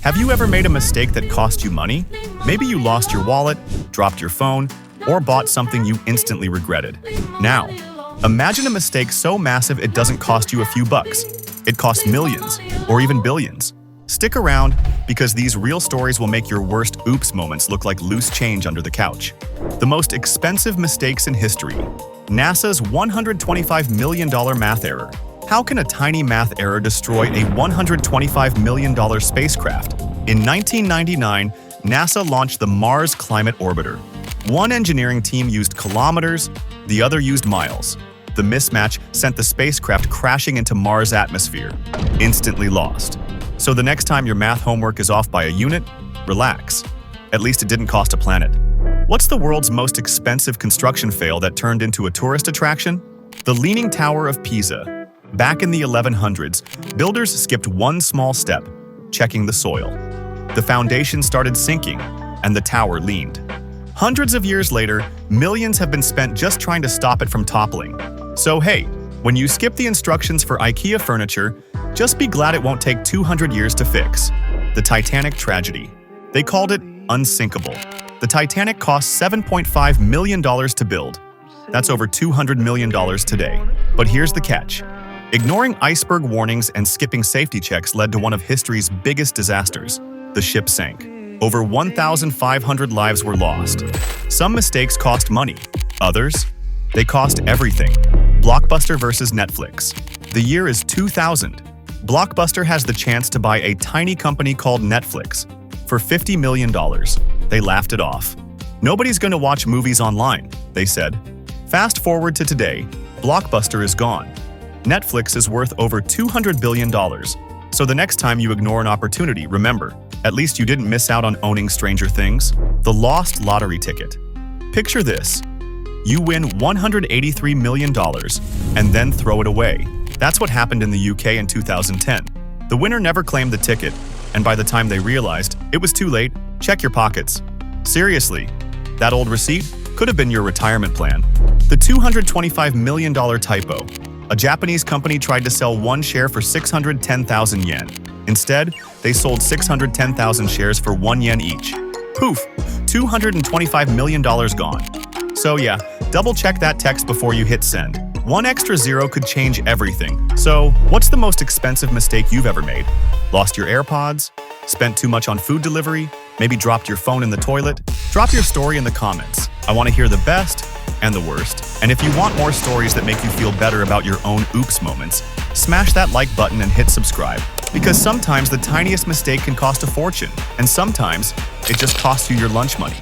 Have you ever made a mistake that cost you money? Maybe you lost your wallet, dropped your phone, or bought something you instantly regretted. Now, imagine a mistake so massive it doesn't cost you a few bucks. It costs millions, or even billions. Stick around, because these real stories will make your worst oops moments look like loose change under the couch. The most expensive mistakes in history. NASA's $125 million math error. How can a tiny math error destroy a $125 million spacecraft? In 1999, NASA launched the Mars Climate Orbiter. One engineering team used kilometers, the other used miles. The mismatch sent the spacecraft crashing into Mars' atmosphere, instantly lost. So the next time your math homework is off by a unit, relax. At least it didn't cost a planet. What's the world's most expensive construction fail that turned into a tourist attraction? The Leaning Tower of Pisa. Back in the 1100s, builders skipped one small step, checking the soil. The foundation started sinking, and the tower leaned. Hundreds of years later, millions have been spent just trying to stop it from toppling. So hey, when you skip the instructions for IKEA furniture, just be glad it won't take 200 years to fix. The Titanic tragedy. They called it unsinkable. The Titanic cost $7.5 million to build. That's over $200 million today. But here's the catch. Ignoring iceberg warnings and skipping safety checks led to one of history's biggest disasters. The ship sank. Over 1,500 lives were lost. Some mistakes cost money. Others? They cost everything. Blockbuster versus Netflix. The year is 2000. Blockbuster has the chance to buy a tiny company called Netflix for $50 million. They laughed it off. Nobody's going to watch movies online, they said. Fast forward to today, Blockbuster is gone. Netflix is worth over $200 billion. So the next time you ignore an opportunity, remember, at least you didn't miss out on owning Stranger Things. The lost lottery ticket. Picture this. You win $183 million and then throw it away. That's what happened in the UK in 2010. The winner never claimed the ticket, and by the time they realized, it was too late. Check your pockets. Seriously, that old receipt could have been your retirement plan. The $225 million typo. A Japanese company tried to sell one share for 610,000 yen. Instead, they sold 610,000 shares for 1 yen each. Poof! $225 million gone. So yeah, double check that text before you hit send. One extra zero could change everything. So, what's the most expensive mistake you've ever made? Lost your AirPods? Spent too much on food delivery? Maybe dropped your phone in the toilet? Drop your story in the comments. I want to hear the best and the worst. And if you want more stories that make you feel better about your own oops moments, smash that like button and hit subscribe. Because sometimes the tiniest mistake can cost a fortune, and sometimes it just costs you your lunch money.